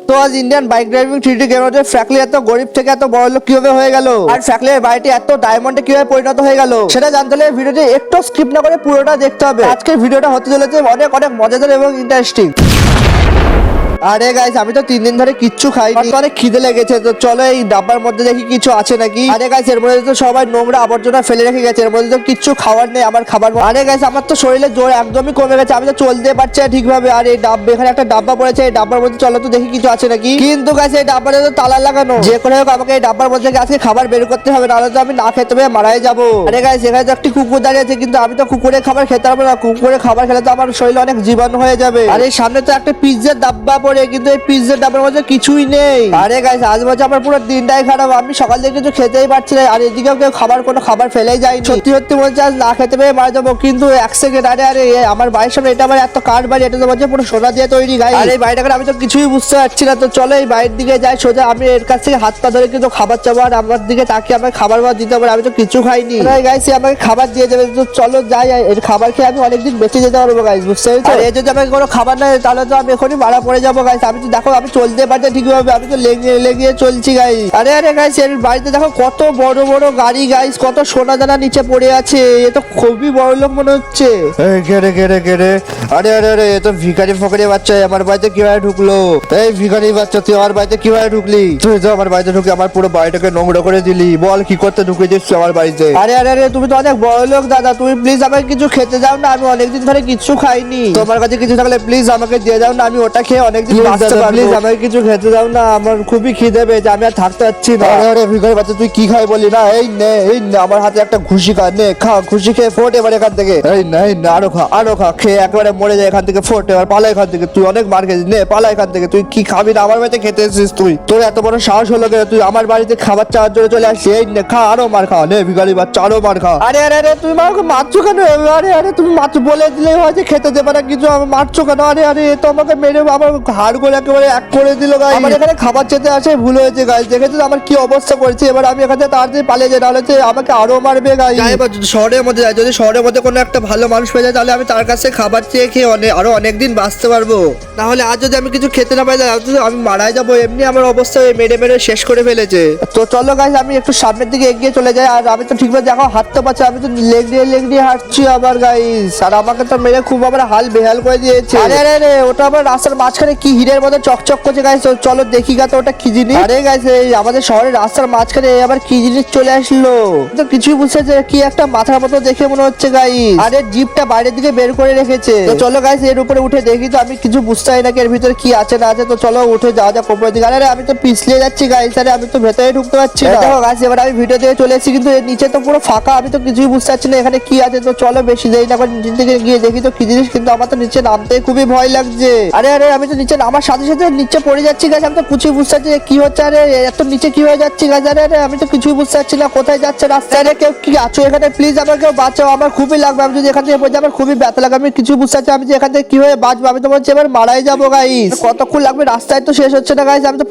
তো আজ Indian bike driving 3D গেমে ফ্র্যাঙ্কলি এত গরিব থেকে এত বড় লোক কিভাবে হয়ে গেল, আর ফ্র্যাঙ্কলির বাড়িটি এত ডায়মন্ডে কিভাবে পরিণত হয়ে গেল, সেটা জানতে হলে ভিডিওটি একটু স্কিপ না করে পুরোটা দেখতে হবে। আজকের ভিডিওটা হতে চলেছে অনেক অনেক মজাদার এবং ইন্টারেস্টিং। আরে গাইস, আমি তো 3 দিন ধরে কিচ্ছু খাইনি, অনেক খিদে লেগেছে। তো চলো এই ডাব্বার মধ্যে দেখি কিছু আছে নাকি। আরে গাইস, এর মধ্যে তো সবাই নোংরা আবর্জনা ফেলে রেখে গেছে, এর মধ্যে তো কিচ্ছু খাবার নেই আমার খাবার। আরে গাইস, আমার তো শরীরে জোর একদমই কমে গেছে, আমি তো চলতে পারছি না ঠিকভাবে। আর এই ডাব্বা, এখানে একটা ডাব্বা পড়েছে, এই ডাব্বার মধ্যে চলো তো দেখি কিছু আছে নাকি। কিন্তু গাইস, এই ডাব্বাটা তো তালা লাগানো, যে করে হোক আমাকে এই ডাব্বার মধ্যে আজকে খাবার বের করতে হবে, নাহলে তো আমি না খেতে পেয়ে মারাই যাবো। আরে গাইস, এখানে তো একটি কুকুর দাঁড়িয়ে আছে, কিন্তু আমি তো কুকুরের খাবার খেতে পারবো না, কুকুরের খাবার খেলে তো আমার শরীরে অনেক জীবাণু হয়ে যাবে। আর এই সামনে তো একটা পিৎজার ডাব্বা পড়ে, কিন্তু এই পিৎজার ডাব্বার মধ্যে কিছুই নেই। আরে গাইস, আজ বলছে আমার পুরো দিনটাই খারাপ, আমি সকাল থেকে কিছু খেতেই পারছি না। আর এদিকেও কেউ কোনো খাবার ফেলেই যায়নি। সত্যি সত্যি বলছে আজ না খেতে পেয়ে মারা যাবো। কিন্তু 1 সেকেন্ড, আরে আরে আমার বাড়ির সামনে এটা আমার এত কাঠ বাড়ি, এটা তো বলছে পুরো সোনা দিয়ে তৈরি গাইস। আর এই বাড়িটাকে আমি তো কিছুই বুঝতে পারছি না। তো চলো এই বাড়ির দিকে যাই সোজা, আমি এর কাছ থেকে হাত পা ধরে কিন্তু খাবার চাবো, আর আমার দিকে তাকিয়ে আমাকে খাবার দিতে পারে, আমি তো কিছু খাইনি গাইস। আমাকে খাবার দিয়ে যাবে, তো চলো যাই, এর খাবার খেয়ে আমি অনেকদিন বেঁচে যেতে পারবো গাইস, বুঝতে পেরেছো। আর যদি আমাকে কোনো খাবার না দেয়, তাহলে তো আমি এখনই মারা পড়ে যাবো গাইস। আমি তো দেখো, আমি চলতে পারছি ঠিকভাবে, আমি তো লেগে লেগে চলছি গাইস। আরে আরে গাইস, এর বাড়িতে দেখো কত বড় বড় গাড়ি গাইস, কত সোনা দানা নিচে পড়ে আছে, এ তো খুবই বড় লোক মনে হচ্ছে। ঘেরে ঘেরে ঘেরে, আরে আরে আরে, এ তো ভিখারি ফকরি বাচ্চা, আমার বাড়িতে কিভাবে ঢুকলো? এই ভিখারি বাচ্চা, তুই আমার বাড়িতে কিভাবে ঢুকলি? তুই তো আমার বাড়িতে ঢুকে আমার পুরো বাড়িটাকে নোংরা করে দিলি, বল কি করতে ঢুকেছিস আমার বাড়িতে? আরে আরে আরে, তুমি তো অনেক বড় লোক দাদা, তুমি প্লিজ আমাকে কিছু খেতে দাও না, আমি অনেকদিন ধরে কিছু খাইনি। তোমার কাছে কিছু থাকলে প্লিজ আমাকে দিয়ে দাও না, আমি ওটা খেয়ে অনেকদিন বাঁচতে পারবো। প্লিজ আমাকে কিছু খেতে দাও না, আমার খুবই খিদে পেয়েছে, আমি আর থাকতে পারছি না। আরে আরে ভিখারি বাচ্চা, তুই কি খাই বলি না? এই নে আমার হাতে একটা ঘুষি খা, নে খা, ঘুষি খেয়ে ফোট এবার এখান থেকে। এই নে আরো খা, খেয়ে একেবারে মরে যায় এখান থেকে, ফোট এবার পালা এখান থেকে, তুই অনেক মার খেয়েছিস, নে পালা এখান থেকে। তুই কি খাবি না? আমার বাড়িতে খেতে এসেছিস তুই, তোর এত বড় সাহস হলো কেন তুই আমার বাড়িতে খাবার চাওয়ার জন্য চলে আসছিস? এই নে খা, আরো মার খা, নে ভিখারি বাচ্চা আরো মার খা। আরে আরে আরে, তুমি আমাকে মারছো কেন? আরে আরে, তুমি মারছো বলে দিলে হয়তো খেতে দেবে না কিছু, আমি মারছো কেন? আরে আরে, এ তো আমাকে মেরে আমার হাড় করে একেবারে এক করে দিল গাইস। আমার এখানে খাবার চেতে আসে ভুল হয়েছে গাইস, দেখেছো আমার কি অবস্থা করেছে। এবার আমি এখান থেকে তাড়াতাড়ি পালিয়ে যাই, নাহলে আমাকে আরো মারবে গাইস। শহরের মধ্যে যাই, যদি শহরের মধ্যে কোনো একটা ভালো মানুষ পেয়ে যায়, তাহলে আমি তার কাছে খাবার চেয়ে খেয়ে আরো অনেকদিন বাঁচতে পারবো। তাহলে আজ যদি আমি কিছু খেতে না পাই, আমি মারাই যাবো। এমনি আমার অবস্থা মেরে মেরে শেষ করে ফেলেছে। তো চলো গাইস, আমি একটু সামনের দিকে এগিয়ে চলে যাই। আর আমি তো ঠিকভাবে দেখো হাঁটতে পারছি, আমি তো লেগ দিয়ে হাঁটছি আবার গাইস। আর আমাকে তো মেরে খুব আবার হাল বেহাল করে দিয়েছে। আরে আরে আরে, ওটা আবার রাস্তার মাঝখানে কি হিরের মতো চকচক করছে গাইস, চলো দেখি গা তো ওটা কি জিনিস। আরে গাইস, এই আমাদের শহরের রাস্তার মাঝখানে আবার কি জিনিস চলে আসলো, তো কিছুই বুঝতে কি একটা মাথার মতো দেখে মনে হচ্ছে গাইস। আরে জিপটা বাইরের দিকে বের করে রেখেছে। তো চলো গাইস, এর উপরে উঠে দেখি, তো আমি কিছু বুঝতে পারি না এর ভিতরে কি আছে না আছে। তো চলো উঠে যাওয়া যাক উপরের দিকে। আরে আমি তো পিছলে যাচ্ছি গাইস, আরে আমি তো ভেতরে ঢুকতে পারছি না। দেখো গাইস, এবার আমি ভিডিও দিয়ে চলে এসেছি, কিন্তু এর নিচে তো পুরো ফাঁকা, আমি তো কিছুই বুঝতে পারছি না এখানে কি আছে। তো চলো বেশি দেরি না করে নিচের দিকে গিয়ে দেখি তো কি জিনিস, কিন্তু আমার তো নিচে নামতে খুবই ভয় লাগছে। আরে আরে, আমি তো নিচে নামার সাথে সাথে নিচে পড়ে যাচ্ছি গাইস, আমি তো কিছুই বুঝতে পারছি কি হচ্ছে। আরে এত নিচে কি হয়ে যাচ্ছি গাইস? আরে আরে, আমি তো কিছুই বুঝতে পারছি না কোথায় যাচ্ছে রাস্তায়। আরে কেউ কি আছো এখানে? প্লিজ আমাকে বাঁচাও, আমার খুবই লাগবে, আমি যদি এখান থেকে পড়ে যাই আমার খুবই ব্যথা লাগে, আমি কিছু বুঝতে পারছি আমি যে এখান থেকে কিভাবে বাঁচবো। আমি তো বলছি এবার মারাই যাবো গাইস, কতক্ষণ লাগবে? রাস্তায় তো শেষ হচ্ছে না গাইস। আমি তো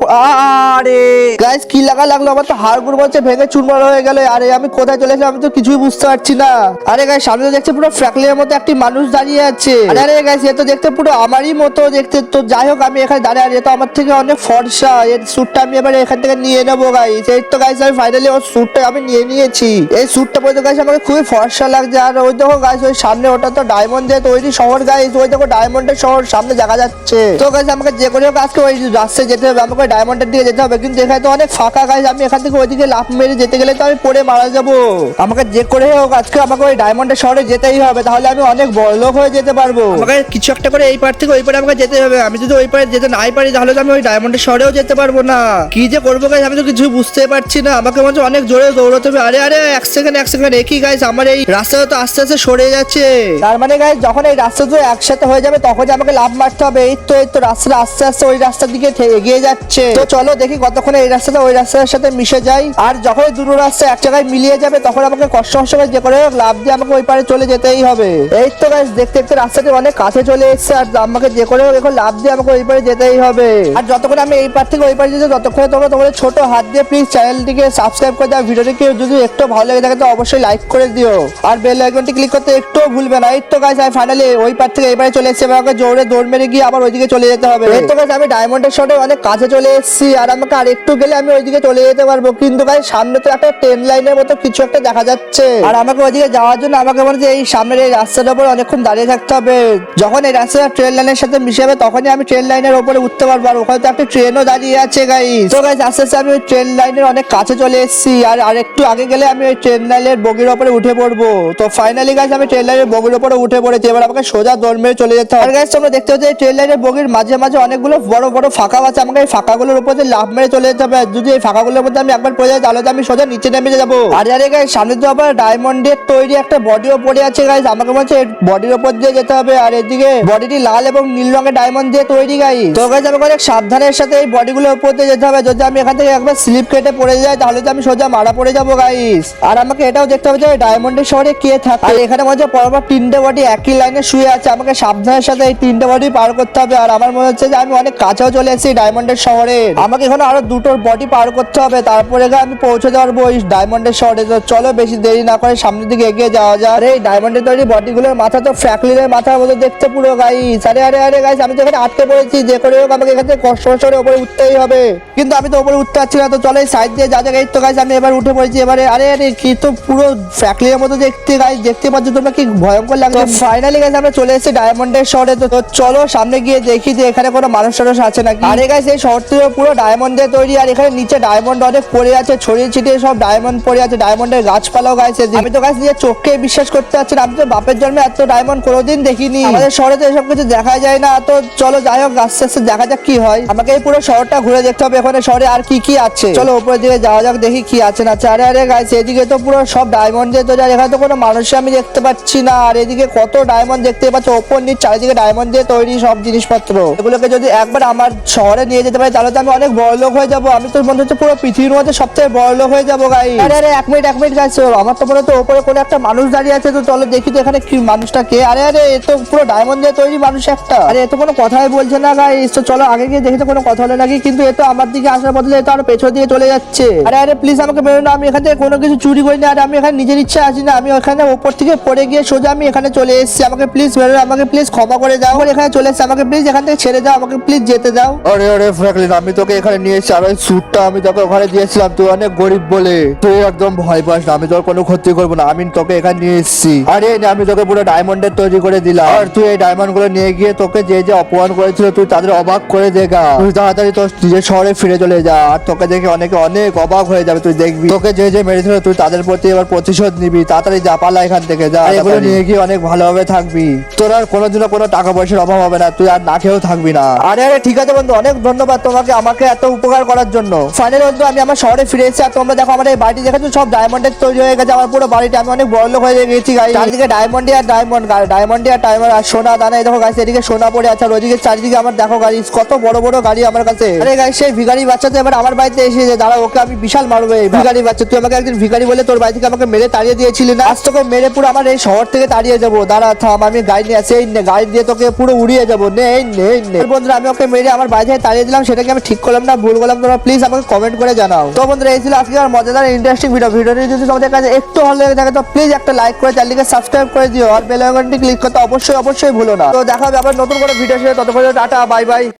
আরে গাইস, কি লাগলো, আমার তো হাড়গুড় বলছে ভেঙে চুরমার হয়ে গেল। আরে আমি কোথায় চলে এসেছি, আমি তো কিছুই বুঝতে পারছি না। আরে গাইস, সামনে তো দেখছি পুরো ফ্র্যাঙ্কলিনের মতো একটি মানুষ দাঁড়িয়ে আছে। আরে গাইস, এ তো দেখতে পুরো আমারই মতো দেখতে। তো যাই হোক, আমি এখানে দাঁড়িয়ে আছি, তো আমার থেকে অনেক ফর্সা, এর স্যুটটা আমি এবার এখান থেকে নিয়ে নেবো গাইস। এই তো গাইস, আমি ফাইনালি ওর স্যুটটা আমি নিয়ে নিয়েছি। এই স্যুটটা পরে গাইস আমাকে খুবই ফর্সা লাগছে। আর ওই দেখো গাইস, ওই সামনে ওটা তো ডায়মন্ড দিয়ে তৈরি শহর গাইস, ওই দেখো ডায়মন্ডের শহর সামনে দেখা যাচ্ছে। তো গাইস, আমাকে যে করে হোক আজকে ওই রাস্তায় যেতে হবে, আমাকে ডায়মন্ডের দিকে যেতে হবে। কিন্তু এখানে তো অনেক ফাঁকা গাইস, আমি এখান থেকে ওইদিকে লাফ মেরে যেতে গেলে তো আমি পড়ে মারা যাবো। আমাকে যে করে হোক আজকে আমাকে ওই ডায়মন্ডের শহরে যেতেই হবে, তাহলে আমি অনেক বড় লোক হয়ে যেতে পারবো। আমাকে কিছু একটা করে এই পার থেকে ওই পারে আমাকে যেতে হবে। আমি যদি ওই পারে যেতে নাই পারি, তাহলে তো আমি ওই ডায়মন্ডের শহরেও যেতে পারবো না। কি যে করবো গাইস, আমি তো কিছু বুঝতে পারছি না। আমাকে মনে হচ্ছে অনেক জোরে দৌড়াতে হবে। আরে আরে, এক সেকেন্ড একই গাইস, আমার এই রাস্তাটা তো আস্তে আস্তে সরে যাচ্ছে। তার মানে গাইস, যখন এই রাস্তা তো একসাথে হয়ে যাবে তখন আমাকে লাফ মারতে হবে। এই তো রাস্তাটা আস্তে আস্তে ওই রাস্তার দিকে এগিয়ে যাচ্ছে। তো চলো দেখি কতক্ষণে এই রাস্তাটা ওই রাস্তার সাথে মিশে যায়। আর যখন দুটো রাস্তা এক জায়গায় মিলিয়ে যাবে, তখন আমাকে কষ্ট করে যে করে লাফ দিয়ে আমাকে ওই পারে চলে যেতেই হবে। এই তো গাইস, দেখতে দেখতে রাস্তাটি অনেক কাছে চলে এসেছে, আর আমাকে যে করে এখন লাফ দিয়ে আমাকে ওই পারে যেতেই হবে। আর যতক্ষণ আমি এই পার থেকে ওই পারে যেতে ততক্ষণে তোমরা তোমাদের ছোট হাত দিয়ে প্লিজ চ্যানেলটিকে সাবস্ক্রাইব করে দাও। ভিডিওটিকে যদি একটু ভালো লেগে থাকে তো অবশ্যই লাইক করে দিও আর বেল আইকনটি ক্লিক করতে একটু ভুলবে না। এই তো গাইস আমি ফাইনালি ওই পার থেকে এই পারে চলে এসেছি। আমাকে জোরে দৌড় মেরে গিয়ে আবার ওইদিকে চলে যেতে হবে। এই তো গাইস আমি ডায়মন্ডের শটে অনেক কাছে চলে এসেছি আর আমাকে আর একটু গেলে আমি ওইদিকে চলে যেতে পারবো। কিন্তু গাইস সামনে তো একটা ট্রেন লাইনের মতো কিছু একটা দেখা যাচ্ছে আর আমাকে ওইদিকে যাওয়ার জন্য আমাকে মনে হচ্ছে এই সামনের এই রাস্তাটার উপর অনেকক্ষণ দাঁড়িয়ে থাকতে হবে। যখন এই রাস্তাটা ট্রেন লাইনের সাথে মিশে যাবে তখনই আমি ট্রেন লাইনের উপরে উঠতে পারবো। আর ওখানে তো একটা ট্রেনও দাঁড়িয়ে আছে গাইস। তো গাইস আস্তে আস্তে আমি ওই ট্রেন লাইনের অনেক কাছে চলে এসেছি আর একটু আগে গেলে আমি ওই ট্রেন লাইনের বগির উপরে উঠে পড়বো। তো ফাইনালি গাইস আমি ট্রেন লাইনের বগির উপরে উঠে পড়েছি। এবার আমাকে সোজা দৌড় মেরে চলে যেতে হবে। আর গাইস তোমরা দেখতে পাচ্ছ এই ট্রেন লাইনের বগির মাঝে মাঝে অনেকগুলো বড় বড় ফাঁকা আছে। আমাকে এই ফাঁকাগুলোর উপর দিয়ে লাফ মেরে চলে যেতে হবে। যদি এই ফাঁকাগুলোর মধ্যে আমি একবার পড়ে যাই তাহলে তো আমি সোজা নিচে নেমে যাবো। আর আরে গাইস সামনে তো আবার ডায়মন্ডের তৈরি একটা বডিও পড়ে আছে গাইস। আমাকে মনে হচ্ছে বডির উপর দিয়ে যেতে হবে। আর এদিকে বডিটি লাল এবং নীল রঙের ডায়মন্ড দিয়ে তৈরি গাইস। তো গাইস আমাকে অনেক সাবধানের সাথে এই বডিগুলোর উপর দিয়ে যেতে হবে। যদি আমি এখান থেকে একবার স্লিপ কেটে পড়ে যাই তাহলে তো আমি সোজা মারা পড়ে যাবো গাইস। আর আমাকে এটাও দেখতে হবে যে ডায়মন্ডের শহরে কে থাকে। আর এখানে মনে হচ্ছে পরপর তিনটে বডি একই লাইনে শুয়ে আছে। আমাকে সাবধানের সাথে এই তিনটে বডি পার করতে হবে। আর আমার মনে হচ্ছে যে আমি অনেক কাছেও চলে এসেছি ডায়মন্ডের শহরে। আমাকে এখানে আরো দুটো বডি পার করতে হবে তারপরে আমি পৌঁছে যাবো ওই ডায়মন্ডের শহরে। তো চলো বেশি দেরি না করে সামনের দিকে এগিয়ে যাওয়া যায়। আর এই ডায়মন্ডের তৈরি বডিগুলোর মাথা তো ফ্র্যাঙ্কলিনের মাথার মতো দেখতে পুরো গাইস। আরে আরে আরে গাইস আমি তো এখানে আটকে পড়েছি। যে করে হোক আমাকে এখান থেকে কষ্ট করে উপরে উঠতেই হবে। কিন্তু আমি তো উপরে উঠতে পারছি না। তো চলো এই সাইড দিয়ে যা যা গাইস। তো গাইস আমি এবার উঠে পড়েছি। এবারে আরে আরে কি তো পুরো ফ্র্যাঙ্কলিনের মতো দেখতে গাইস। দেখতে পাচ্ছ তোমরা কি ভয়ঙ্কর লাগছে। ফাইনালি গাইস আমরা চলে এসেছি ডায়মন্ডের শহরে। তো চলো সামনে গিয়ে দেখি যে এখানে কোনো মানুষ টানুষ আছে নাকি। আরে গাইস এই শহরটি পুরো ডায়মন্ড দিয়ে তৈরি। আর এখানে নিচে ডায়মন্ড অনেক পড়ে আছে ছড়িয়ে ছিটিয়ে সব ডায়মন্ড পড়ে আছে। ডায়মন্ডের গাছপালাও গাইস। আমি তো গাইস নিজের চোখকে বিশ্বাস করতে পারছি না। আমি তো বাপের জন্মে এত ডায়মন্ড কোনোদিন দেখিনি। আমাদের শহরে তো এসব কিছু দেখা যায় না। তো চলো যাই হোক আস্তে আস্তে দেখা যাক কি হয়। আমাকে এই পুরো শহরটা ঘুরে দেখতে হবে এখানে শহরে আর কি কি আছে। চলো উপরের দিকে যাওয়া যাক দেখি কি আছে না। আরে আরে গাইস এদিকে তো পুরো সব ডায়মন্ড দিয়ে তৈরি। আর এখানে তো কোনো মানুষ আমি দেখতে পাচ্ছি না। আর এদিকে কত ডায়মন্ড দেখতে পাচ্ছ ওপর নিচ চারিদিকে ডায়মন্ড দিয়ে তৈরি সব জিনিসপত্র। এগুলোকে যদি একবার আমার শহরে নিয়ে যেতে পারি তাহলে তো আমি অনেক বড় লোক হয়ে যাবো। আমি তো মনে হচ্ছে পুরো পৃথিবীর মধ্যে সবথেকে বড় লোক হয়ে যাবো গাইস। আরে আরে এক মিনিট গাইস আমার তো মনে হচ্ছে উপরে কোনো একটা মানুষ দাঁড়িয়ে আছে। তো চলো দেখি তো এখানে কি মানুষটা কে। আরে আরে এ তো পুরো ডায়মন্ড দিয়ে তৈরি মানুষ একটা। আরে এ তো কোনো কথাই বলছে না গাইস। তো চলো আগে গিয়ে দেখি তো কোনো কথা হলো নাকি। কিন্তু এ তো আমার দিকে আসার বদলে এ তো আরো পেছন দিকে চলে যাচ্ছে। আরে আরে প্লিজ আমাকে মেরো না। আমি এখান থেকে কোনো কিছু চুরি করি না। আর আমি এখানে নিজের ইচ্ছা আসি না। আমি ওখানে উপর থেকে পড়ে গিয়ে সোজা আমি এখানে চলে এসেছি। আমাকে প্লিজ মেরো। আমাকে প্লিজ ক্ষমা করে দাও। এখানে চলে এসেছি। আমাকে প্লিজ এখান থেকে ছেড়ে দাও। আমাকে প্লিজ যেতে দাও। আরে আরে ফ্র্যাঙ্কলিন আমি তোকে এখানে নিয়ে এসেছি। আর ওই স্যুটটা আমি তোকে ওখানে দিয়েছিলাম। তুই অনেক গরিব বলে তুই একদম ভয় পাস না। আমি তোর কোনো ক্ষতি করবো না। আমি তোকে এখানে নিয়ে এসেছি। আরে আমি তোকে পুরো ডায়মন্ডের তৈরি করে দিলাম। আর তুই এই ডায়মন্ড গুলো নিয়ে গিয়ে তোকে যে যে অপমান করেছিল তুই তাদের অবাক করে দেখা। তুই তাড়াতাড়ি তোর নিজের শহরে ফিরে চলে যা। আর তোকে দেখে অনেকে অনেক অবাক হয়ে যাবে। তুই দেখবি তোকে যে যে মেরেছিল তুই তাদের প্রতি এবার প্রতিশোধ নিবি। তাড়াতাড়ি যা পালা এখান থেকে যা। এগুলো নিয়ে গিয়ে অনেক ভালোভাবে থাকবি। তোর আর কোনোদিনও কোনো টাকা পয়সার অভাব হবে না। তুই আর না খেয়েও থাকবি না। আরে আরে ঠিক আছে বন্ধু অনেক ধন্যবাদ তোমাকে আমাকে এত উপকার করার জন্য। ফাইনালি বন্ধু আমি আমার শহরে ফিরে এসেছি। আর তোমরা দেখো আমার এই বাড়িটি দেখেছো সব ডায়মন্ডের তৈরি হয়ে গেছে। আমার পুরো বাড়িটা আমি অনেক বড় লোক হয়ে গেছি গাইস। চারিদিকে ডায়মন্ডই আর ডায়মন্ড ডায়মন্ডই আর ডায়মন্ড আর সোনা দানা। এই দেখো গাইস এদিকে সোনা পড়ে আছে। আর ওইদিকে চারিদিকে আমার দেখো গাড়ি কত বড় বড় গাড়ি আমার কাছে। আরে গাইস সেই ভিখারি বাচ্চা তো এবার আমার বাড়িতে এসেছে। দাঁড়া ওকে আমি বিশাল মারবো। এই ভিখারি বাচ্চা তুই আমাকে একদিন ভিখারি বলে তোর বাড়ি থেকে আমাকে মেরে তাড়িয়ে দিয়েছিলি না। আজ তোকে মেরে পুরো আমার এই শহর থেকে তাড়িয়ে যাবো। দাঁড়া থাম আমি গাড়ি নিয়ে আসি। এই নে গাড়ি দিয়ে তোকে পুরো উড়িয়ে যাবো। নে এই নে এই নে। বন্ধুরা আমি ওকে মেরে আমার বাড়ি থেকে তাড়িয়ে দিলাম। সেটাকে আমি ঠিক করলাম না ভুল করলাম তোমরা প্লিজ আমাকে কমেন্ট করে জানাও। তো বন্ধুরা এই ছিল আজকে আমার মজাদার ইন্টারেস্টিং ভিডিওটি যদি তোমাদের কাছে একটু ভালো লেগে থাকে তো প্লিজ একটা লাইক করে চ্যানেলটিকে সাবস্ক্রাইব করে দিও। আর বেল আইকনটি ক্লিক করতে অবশ্যই ভুলো না। তো দেখা হবে আবার নতুন কোনো ভিডিও সাথে। ততক্ষণ টাটা বাই বাই।